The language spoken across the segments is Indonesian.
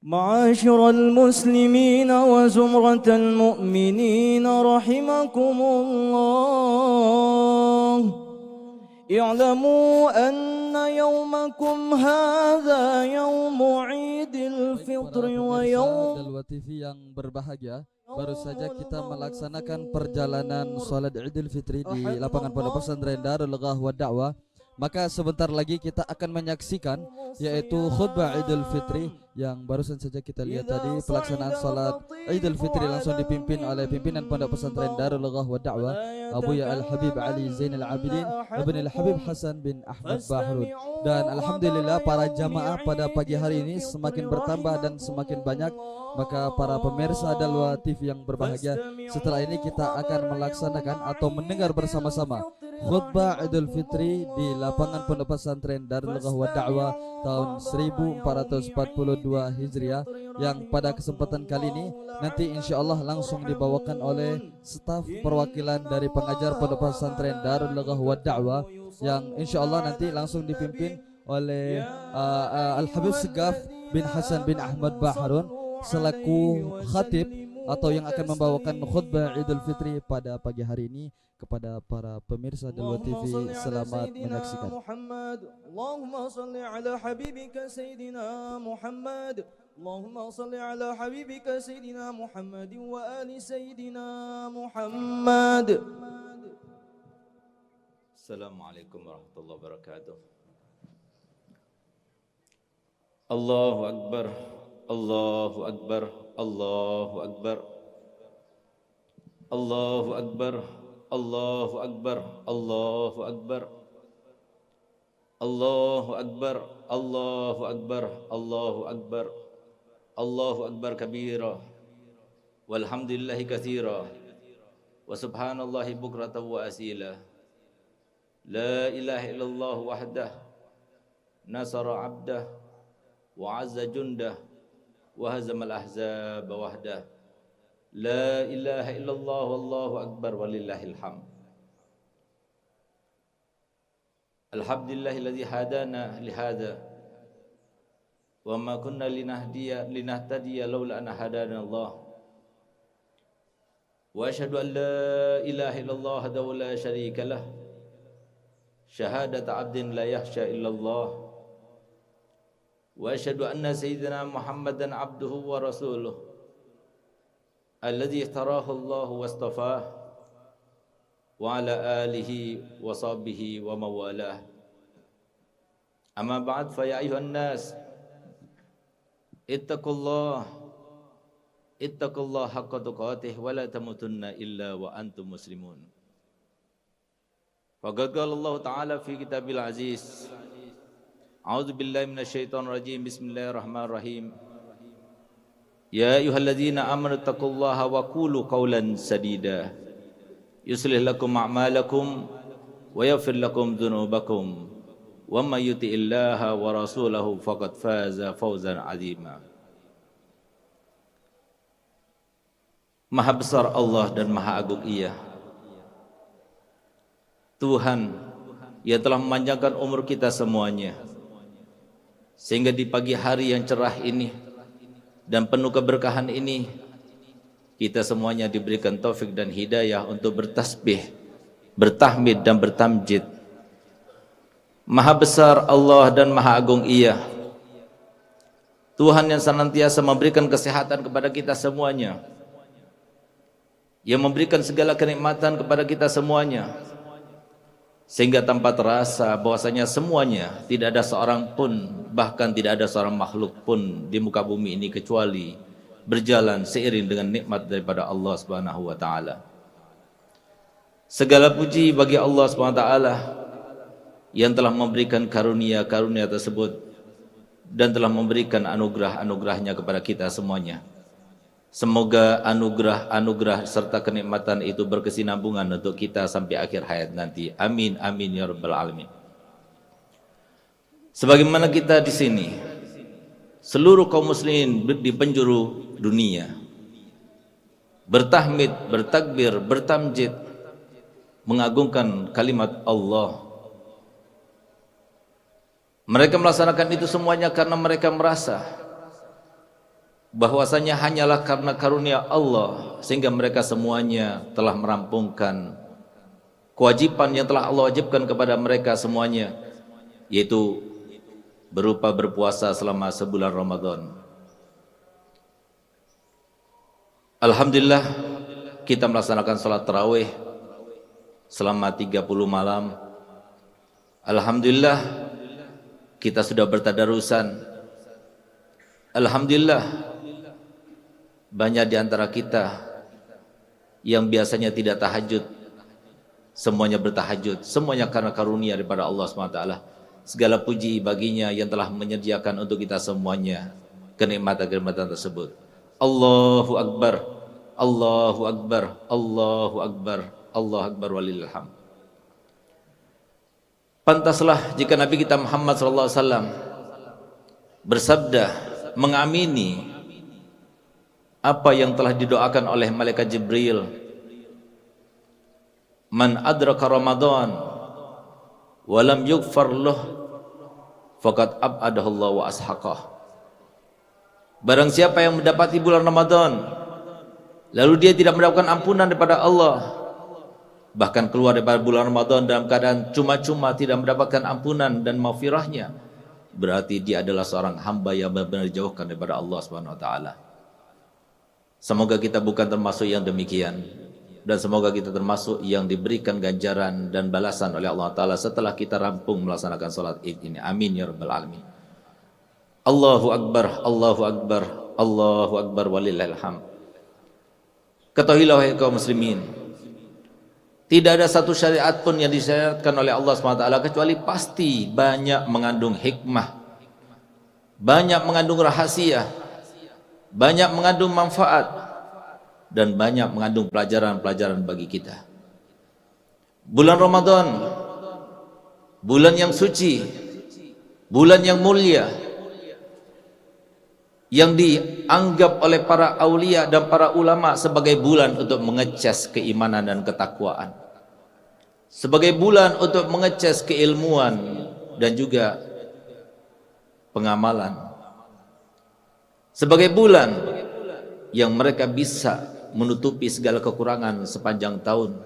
معاشر المسلمين وزمرة المؤمنين رحمكم الله اعلموا أن يومكم هذا يوم عيد الفطر ويوم Dalwa TV yang berbahagia, baru saja kita melaksanakan perjalanan salat Idul Fitri di lapangan Pondok Pesantren Darul Ghahwah Da'wah. Maka sebentar lagi kita akan menyaksikan yaitu khutbah Idul Fitri yang barusan saja kita lihat tadi. Pelaksanaan salat Idul Fitri langsung dipimpin oleh pimpinan Pondok Pesantren Darul Ghahwah Da'wah, Abuya Al-Habib Ali Zainal Abidin Ibn Al-Habib Hasan bin Ahmad Bahrud. Dan alhamdulillah para jamaah pada pagi hari ini semakin bertambah dan semakin banyak. Maka para pemirsa Dalwa TV yang berbahagia, setelah ini kita akan melaksanakan atau mendengar bersama-sama khutbah Idul Fitri di lapangan Pondok Pesantren Darul Ghahwah Da'wah tahun 1442 Hijriah, yang pada kesempatan kali ini nanti insyaallah langsung dibawakan oleh staf perwakilan dari pengajar Pondok Pesantren Darul Ghahwah Da'wah, yang insyaallah nanti langsung dipimpin oleh Al-Habib Segaf bin Hasan bin Ahmad Bahrud selaku khatib atau yang akan membawakan khutbah Idul Fitri pada pagi hari ini. Kepada para pemirsa Dalwa TV, selamat menyaksikan. Allahumma salli ala habibika Sayyidina Muhammad. Allahumma salli ala habibika Sayyidina Muhammad wa ali Sayyidina Muhammad. Assalamualaikum warahmatullahi wabarakatuh. Allahu Akbar, Allahu Akbar, Allahu Akbar, Allahu Akbar, Allahu Akbar, Allahu Akbar, Allahu Akbar, Allahu Akbar, Allahu Akbar, Allahu Akbar kabira, walhamdulillahi katsira, wa subhanallahi bukratan wa asila. La ilaha illallah wahdah, nasara abdah, wa azza jundah, wa hazamal ahzab wahdah. La ilaha illallah wallahu akbar walillahil hamd. Alhamdulillahilladzi hadana lihada wa ma kunna linahtadiya laula an hadana Allah. Wa asyhadu an la ilaha illallah wahdahu la syarika lah, syahadat abdin la yakhsha illallah. Wa asyhadu anna sayyidina Muhammadan abduhu wa rasuluh alladzi ikhtarahu Allah wastafah wa ala alihi wa sahbihi wa mawalah. Amma ba'd, fa ya ayuhan nas ittaqullah haqqa tuqatih wa la tamutunna illa wa antum muslimun. Faqad qala Allah ta'ala fi kitabil aziz, a'udzu billahi minasyaitonir rajim, bismillahirrahmanirrahim. Ya ayyuhalladzina amanu taqullaha wa qulu qawlan sadida yuslih lakum a'malakum wa yaghfir lakum dzunubakum wa may yuti'illaha wa rasulahu faqad faza fawzan 'azima. Maha besar Allah dan maha agung Ia, Tuhan yang telah memanjangkan umur kita semuanya, sehingga di pagi hari yang cerah ini dan penuh keberkahan ini kita semuanya diberikan taufik dan hidayah untuk bertasbih, bertahmid dan bertamjid. Maha besar Allah dan maha agung Ia, Tuhan yang senantiasa memberikan kesehatan kepada kita semuanya, yang memberikan segala kenikmatan kepada kita semuanya, sehingga tanpa terasa bahwasanya semuanya tidak ada seorang pun, bahkan tidak ada seorang makhluk pun di muka bumi ini kecuali berjalan seiring dengan nikmat daripada Allah Subhanahu wa taala. Segala puji bagi Allah Subhanahu wa taala yang telah memberikan karunia-karunia tersebut dan telah memberikan anugerah-anugerahnya kepada kita semuanya. Semoga anugerah-anugerah serta kenikmatan itu berkesinambungan untuk kita sampai akhir hayat nanti. Amin, amin ya rabbal alamin. Sebagaimana kita di sini, seluruh kaum muslimin di penjuru dunia bertahmid, bertakbir, bertamjid, mengagungkan kalimat Allah. Mereka melaksanakan itu semuanya karena mereka merasa bahwasanya hanyalah karena karunia Allah sehingga mereka semuanya telah merampungkan kewajiban yang telah Allah wajibkan kepada mereka semuanya, yaitu berupa berpuasa selama sebulan Ramadan. Alhamdulillah kita melaksanakan salat tarawih selama 30 malam. Alhamdulillah kita sudah bertadarusan. Alhamdulillah banyak di antara kita yang biasanya tidak tahajud, semuanya bertahajud, semuanya karena karunia daripada Allah SWT. Segala puji baginya yang telah menyediakan untuk kita semuanya kenikmatan-kenikmatan tersebut. Allahu Akbar, Allahu Akbar, Allahu Akbar, Allahu Akbar walillahil hamd. Pantaslah jika Nabi kita Muhammad SAW bersabda, mengamini apa yang telah didoakan oleh malaikat Jibril, man adraka Ramadan walam yughfar lahu faqad ab'adahu Allah wa ashaqah. Barang siapa yang mendapati bulan Ramadan lalu dia tidak mendapatkan ampunan daripada Allah, bahkan keluar daripada bulan Ramadan dalam keadaan cuma-cuma tidak mendapatkan ampunan dan maghfirahnya, berarti dia adalah seorang hamba yang benar-benar dijauhkan daripada Allah Subhanahu wa taala. Semoga kita bukan termasuk yang demikian, dan semoga kita termasuk yang diberikan ganjaran dan balasan oleh Allah taala setelah kita rampung melaksanakan salat Id ini. Amin ya rabbal alamin. Allahu Akbar, Allahu Akbar, Allahu Akbar walillahil hamd. Ketahuilah wahai kaum muslimin, tidak ada satu syariat pun yang disyariatkan oleh Allah SWT kecuali pasti banyak mengandung hikmah, banyak mengandung rahasia, banyak mengandung manfaat, dan banyak mengandung pelajaran-pelajaran bagi kita. Bulan Ramadan, bulan yang suci, bulan yang mulia, yang dianggap oleh para aulia dan para ulama sebagai bulan untuk mengecas keimanan dan ketakwaan, sebagai bulan untuk mengecas keilmuan dan juga pengamalan, sebagai bulan yang mereka bisa menutupi segala kekurangan sepanjang tahun.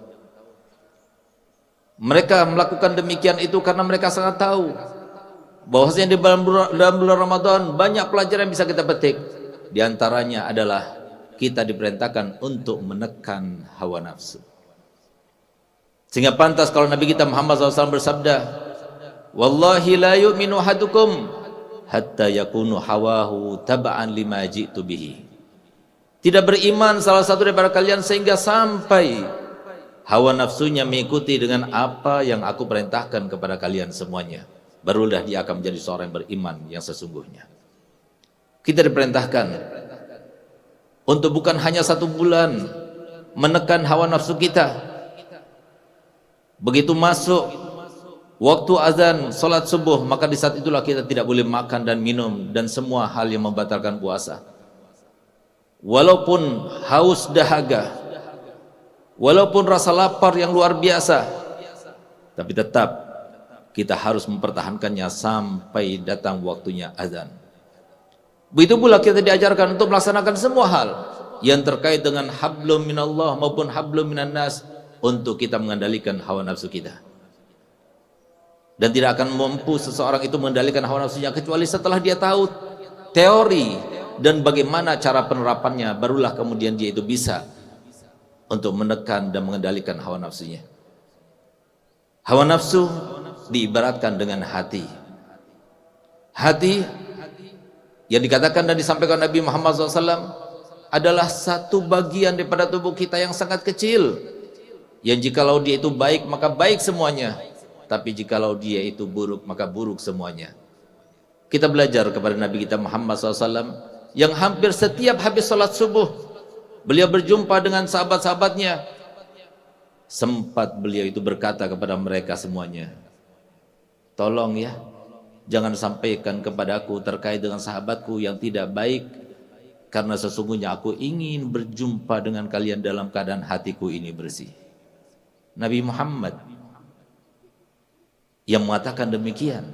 Mereka melakukan demikian itu karena mereka sangat tahu bahwasanya di dalam bulan Ramadan banyak pelajaran yang bisa kita petik. Di antaranya adalah kita diperintahkan untuk menekan hawa nafsu. Sehingga pantas kalau Nabi kita Muhammad SAW bersabda, wallahi la yu'minu ahadukum hatta yakunu hawahu taba'an lima ji'tu bihi. Tidak beriman salah satu daripada kalian sehingga sampai hawa nafsunya mengikuti dengan apa yang aku perintahkan kepada kalian semuanya, barulah dia akan menjadi seorang yang beriman yang sesungguhnya. Kita diperintahkan untuk bukan hanya 1 bulan menekan hawa nafsu kita. Begitu masuk waktu azan salat subuh, maka di saat itulah kita tidak boleh makan dan minum dan semua hal yang membatalkan puasa. Walaupun haus dahaga, walaupun rasa lapar yang luar biasa, tapi tetap kita harus mempertahankannya sampai datang waktunya azan. Begitu pula kita diajarkan untuk melaksanakan semua hal yang terkait dengan hablum minallah maupun hablum minan nas, untuk kita mengendalikan hawa nafsu kita. Dan tidak akan mampu seseorang itu mengendalikan hawa nafsunya kecuali setelah dia tahu teori dan bagaimana cara penerapannya, barulah kemudian dia itu bisa untuk menekan dan mengendalikan hawa nafsunya. Hawa nafsu diibaratkan dengan hati. Hati yang dikatakan dan disampaikan Nabi Muhammad SAW adalah satu bagian daripada tubuh kita yang sangat kecil, yang jikalau dia itu baik maka baik semuanya, tapi jikalau dia itu buruk maka buruk semuanya. Kita belajar kepada Nabi kita Muhammad SAW yang hampir setiap habis salat subuh beliau berjumpa dengan sahabat-sahabatnya. Sempat beliau itu berkata kepada mereka semuanya, tolong ya, jangan sampaikan kepadaku terkait dengan sahabatku yang tidak baik, karena sesungguhnya aku ingin berjumpa dengan kalian dalam keadaan hatiku ini bersih. Nabi Muhammad yang mengatakan demikian.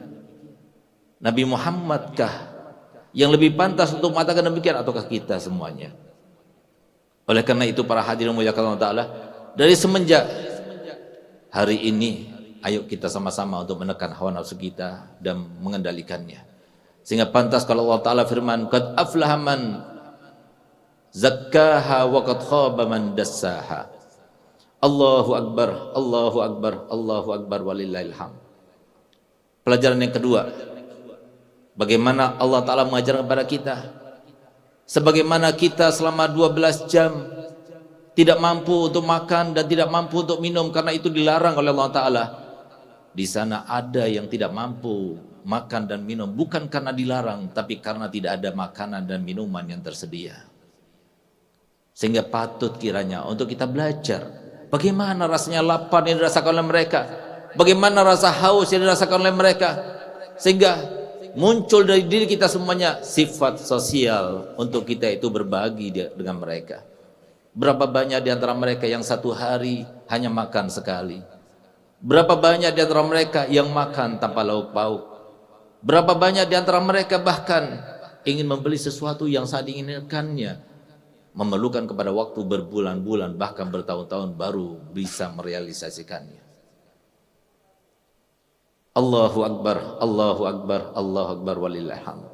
Nabi Muhammadkah Yang lebih pantas untuk mengatakan demikian ataukah kita semuanya? Oleh karena itu para hadirin muliakan Allah Ta'ala, dari semenjak hari ini ayo kita sama-sama untuk menekan hawa nafsu kita dan mengendalikannya. Sehingga pantas kalau Allah Ta'ala firman, qad aflaha man zakkaha wa qad khaba man dassaha. Allahu Akbar, Allahu Akbar, Allahu Akbar walillahil hamd. Pelajaran yang kedua, bagaimana Allah Ta'ala mengajarkan kepada kita, sebagaimana kita selama 12 jam tidak mampu untuk makan dan tidak mampu untuk minum karena itu dilarang oleh Allah Ta'ala. Di sana ada yang tidak mampu makan dan minum bukan karena dilarang, tapi karena tidak ada makanan dan minuman yang tersedia. Sehingga patut kiranya untuk kita belajar bagaimana rasanya lapar yang dirasakan oleh mereka, bagaimana rasa haus yang dirasakan oleh mereka, sehingga muncul dari diri kita semuanya sifat sosial untuk kita itu berbagi dengan mereka. Berapa banyak di antara mereka yang satu hari hanya makan sekali? Berapa banyak di antara mereka yang makan tanpa lauk pauk? Berapa banyak di antara mereka bahkan ingin membeli sesuatu yang saat diinginkannya, memerlukan kepada waktu berbulan-bulan bahkan bertahun-tahun baru bisa merealisasikannya. Allahu Akbar, Allahu Akbar, Allahu Akbar walillahil hamd.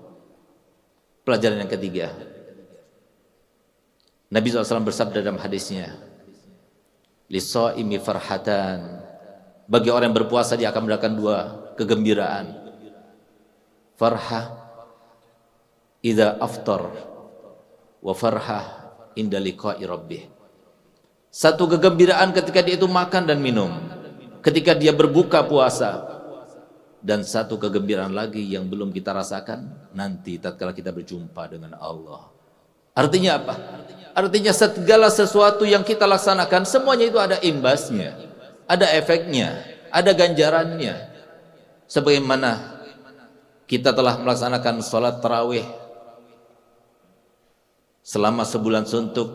Pelajaran yang ketiga, Nabi SAW bersabda dalam hadisnya, Lis-shaimi farhatan. Bagi orang yang berpuasa dia akan mendapatkan 2 kegembiraan. Farhah idza aftar wa farhah inda liqa'i rabbih. Satu kegembiraan ketika dia itu makan dan minum, ketika dia berbuka puasa. Dan satu kegembiraan lagi yang belum kita rasakan nanti tatkala kita berjumpa dengan Allah. Artinya apa? Artinya segala sesuatu yang kita laksanakan semuanya itu ada imbasnya, ada efeknya, ada ganjarannya. Sebagaimana kita telah melaksanakan sholat tarawih selama sebulan suntuk,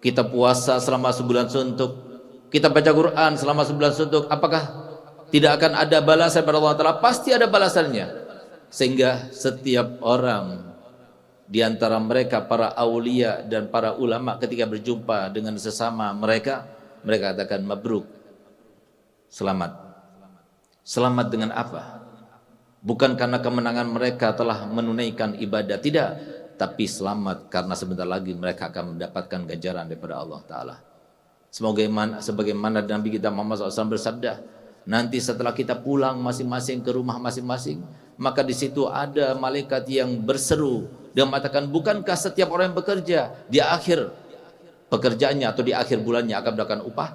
kita puasa selama sebulan suntuk, kita baca Quran selama sebulan suntuk, apakah tidak akan ada balasan pada Allah Ta'ala? Pasti ada balasannya. Sehingga setiap orang di antara mereka, para aulia dan para ulama ketika berjumpa dengan sesama mereka, mereka katakan mabruk, selamat. Selamat dengan apa? Bukan karena kemenangan mereka telah menunaikan ibadah, tidak, tapi selamat karena sebentar lagi mereka akan mendapatkan ganjaran daripada Allah Ta'ala. Sebagaimana Nabi kita Muhammad SAW bersabda, nanti setelah kita pulang masing-masing ke rumah masing-masing, maka di situ ada malaikat yang berseru dan mengatakan, bukankah setiap orang yang bekerja di akhir pekerjaannya atau di akhir bulannya akan mendapatkan upah?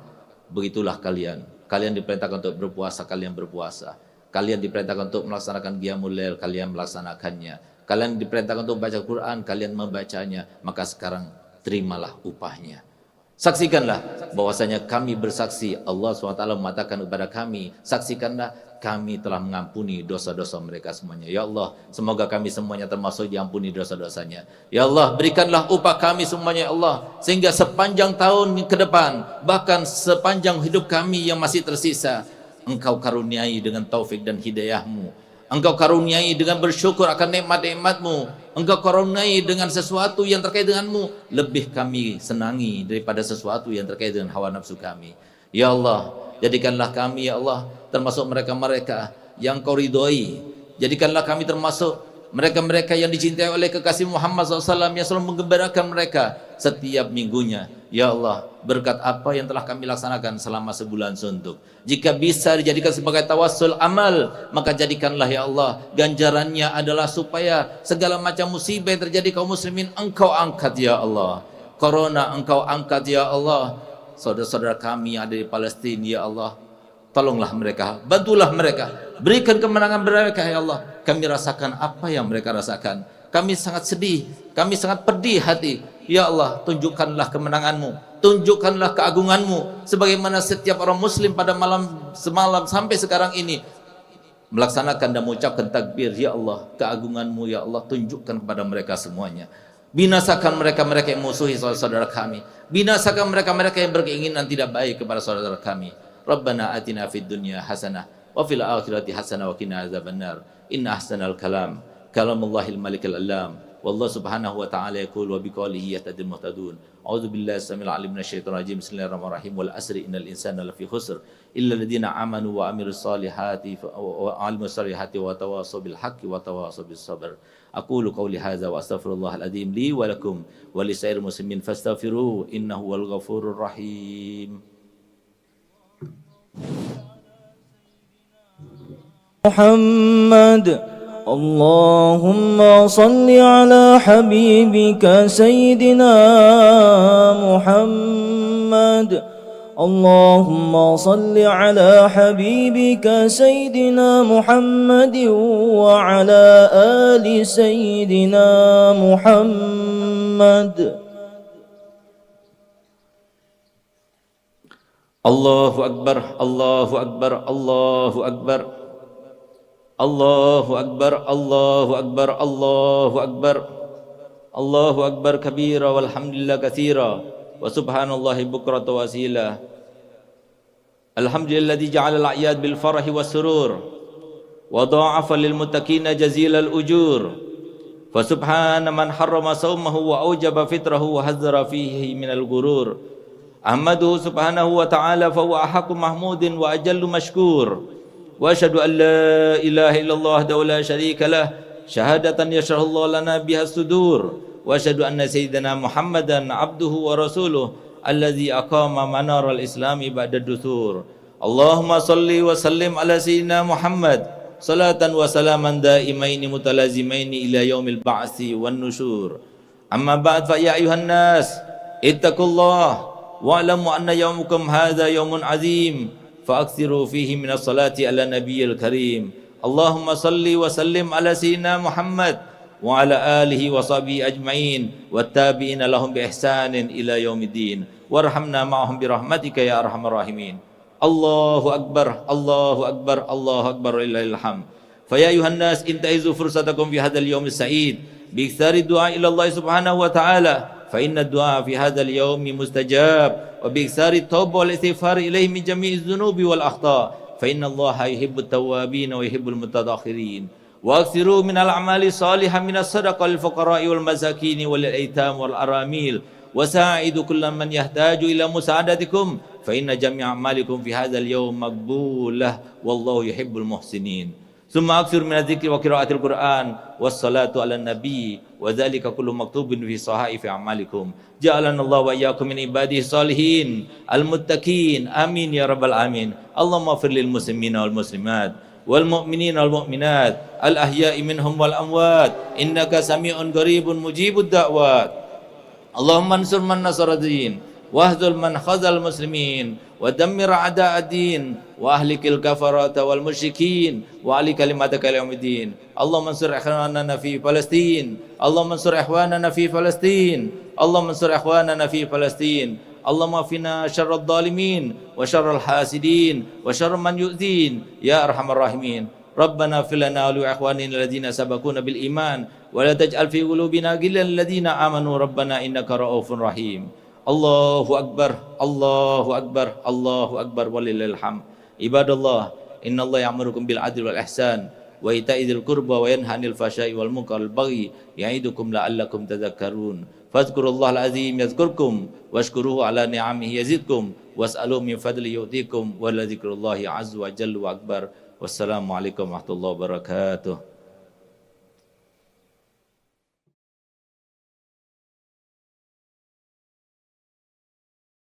Begitulah kalian. Kalian diperintahkan untuk berpuasa, kalian berpuasa. Kalian diperintahkan untuk melaksanakan qiyamul lail, kalian melaksanakannya. Kalian diperintahkan untuk baca Quran, kalian membacanya. Maka sekarang terimalah upahnya. Saksikanlah bahwasanya kami bersaksi, Allah SWT mengatakan kepada kami, saksikanlah kami telah mengampuni dosa-dosa mereka semuanya. Ya Allah, semoga kami semuanya termasuk diampuni dosa-dosanya. Ya Allah, berikanlah upah kami semuanya ya Allah, sehingga sepanjang tahun ke depan, bahkan sepanjang hidup kami yang masih tersisa, Engkau karuniai dengan taufik dan hidayahmu. Engkau karuniai dengan bersyukur akan nikmat-nikmatmu. Engkau karuniai dengan sesuatu yang terkait denganmu. Lebih kami senangi daripada sesuatu yang terkait dengan hawa nafsu kami. Ya Allah, jadikanlah kami ya Allah termasuk mereka-mereka yang Kau ridhoi. Jadikanlah kami termasuk mereka-mereka yang dicintai oleh kekasih Muhammad SAW yang selalu menggembirakan mereka setiap minggunya. Ya Allah, berkat apa yang telah kami laksanakan selama sebulan suntuk, jika bisa dijadikan sebagai tawassul amal, maka jadikanlah ya Allah ganjarannya adalah supaya segala macam musibah yang terjadi kaum muslimin Engkau angkat ya Allah. Corona Engkau angkat ya Allah. Saudara-saudara kami yang ada di Palestina ya Allah, tolonglah mereka, bantulah mereka, berikan kemenangan mereka ya Allah. Kami rasakan apa yang mereka rasakan, kami sangat sedih, kami sangat pedih hati. Ya Allah, tunjukkanlah kemenangan-Mu, tunjukkanlah keagungan-Mu, sebagaimana setiap orang muslim pada semalam sampai sekarang ini melaksanakan dan mengucapkan takbir. Ya Allah, keagungan-Mu ya Allah tunjukkan kepada mereka semuanya. Binasakan mereka-mereka yang musuhi saudara-saudara kami, binasakan mereka-mereka yang berkeinginan tidak baik kepada saudara kami. Rabbana atina fid dunya hasanah wa fil akhirati hasanah wa qina azabannar. Inna ahsanal kalam Kalamullahil malikil alam. Wallah subhanahu wa ta'ala yaqul wa biqaulihi yahtadil muhtadun. A'udzu billahi samil alim minasyaitonir rajim. Bismillahirrahmanirrahim. Wal asri innal insana lafi khusr illa alladziina amanu wa amilus solihati wa alimus solihati wa tawasaw bil haqqi wa tawasaw bis sabr. Aqulu qawli hadza wa astaghfirullahal adzim li wa lakum wa lisairil muslimin fastaghfiruhu innahu wal ghafurur rahim. محمد اللهم صل على حبيبك سيدنا محمد اللهم صل على حبيبك سيدنا محمد وعلى آل سيدنا محمد. Allahu Akbar, Allahu Akbar, Allahu Akbar. Allahu Akbar, Allahu Akbar, Allahu Akbar. Allahu Akbar kabira walhamdulillah katsira wa subhanallahi bukrata wa asila. Alhamdulilladzi ja'ala al-a'yad bil farahi was surur wa dha'afa lil muttaqina jazilal ujur. Fa subhana man harrama sawmahu wa aujaba fitrahu wa hazzara fihi minal ghurur. Ahmaduhu subhanahu wa ta'ala fa huwa ahaqqu mahmudin wa ajallu mashkur. Wa asyhadu an la ilaha illallah wahdahu la syarika lah syahadatan yashrahullahu lana biha sudur. Wa asyhadu anna sayyidina Muhammadan abduhu wa rasuluh alladzi aqama manaral islami ba'da duthur. Allahumma salli wa sallim ala sayyidina Muhammad salatan wa salaman daimaini mutalazimaini ila yaumil ba'tsi wan nusyur. Amma ba'd fa ya ayuhan nas ittaqullah wa'lamu anna yawmukum hadza yawmun azim fa'aksiru fihi minas salati ala nabiyil karim. Allahumma salli wa sallim ala sayyidina Muhammad wa ala alihi wa sahbihi ajma'in wattabi'ina lahum bi ihsanin ila yaumiddin warhamna ma'ahum bi rahmatika ya arhamar rahimin. Allahu akbar, Allahu akbar, Allahu akbar lillahil hamd. Fa ya ayuhan nas intahizu fursatakum fi hadzal yawmis sa'id bi iktsari du'a ila Allah subhanahu wa ta'ala fa inna du'a fi hadzal yawmi mustajab wa bi iktsari tauba wal istighfar ilaihi min jami'iz dzunubi wal akhta fa inna Allah yuhibbut tawwabin wa yuhibbul mutatahhirin. Wa aksiru minal a'mali salihah minas sadaqah lil fuqara'i wal masakin wal aitam wal aramil wa sa'idu kullam man yahtaju ila musa'adatikum fa inna jami'a a'malikum fi hadzal yawm maqbulah wallahu yuhibbul muhsinin. Summa aksir min dzikri wa qiraatil Qur'an was salatu ala nabi wa dzalika kullu maktubun fi sahaifi a'malikum. Ja'alanallahu wa iyyakum min ibadihi salihin al muttaqin. Amin ya rabbal alamin. Allahumma ighfir lil muslimina wal muslimat wal mu'minina wal mu'minat al ahya'i minhum wal amwat innaka sami'un qaribun mujibud da'wat. Allahumma ansur man nasara din wahzul man khazal muslimin wa dammir a'da' ad-din wa ahlikil kafarata wal musyrikin wa ali kalimataka ila yaumiddin. Allahumma ansur ikhwanana fi Palestin. Allahumma ansur ikhwanana fi Palestin. Allahumma ansur ikhwanana fi Palestin. Allahumma fina syarrad dhalimin wa syarral hasidin wa syarr man yu'zin ya arhamar rahimin. Rabbana fil lana wa li ikhwanina alladziina sabaquna bil iman wa la taj'al fi qulubina ghillan lil ladziina amanu rabbana innaka ra'ufur rahim. Allahu akbar, Allahu akbar, Allahu akbar walillahil hamd. Ibadallah, innallaha ya'murukum bil 'adli wal ihsan wa ita'i dzil qurba wa yanha 'anil fahsya'i wal munkari wal baghi ya'idukum la'allakum tadhakkarun. Fadhkurullahal azim yadhkurkum washkuruhu ala ni'amihi yazidkum was'aluhu min fadli yu'tikum wa la dzikrullahi 'azza wa jalla wa akbar. Wassalamualaikum warahmatullahi wabarakatuh.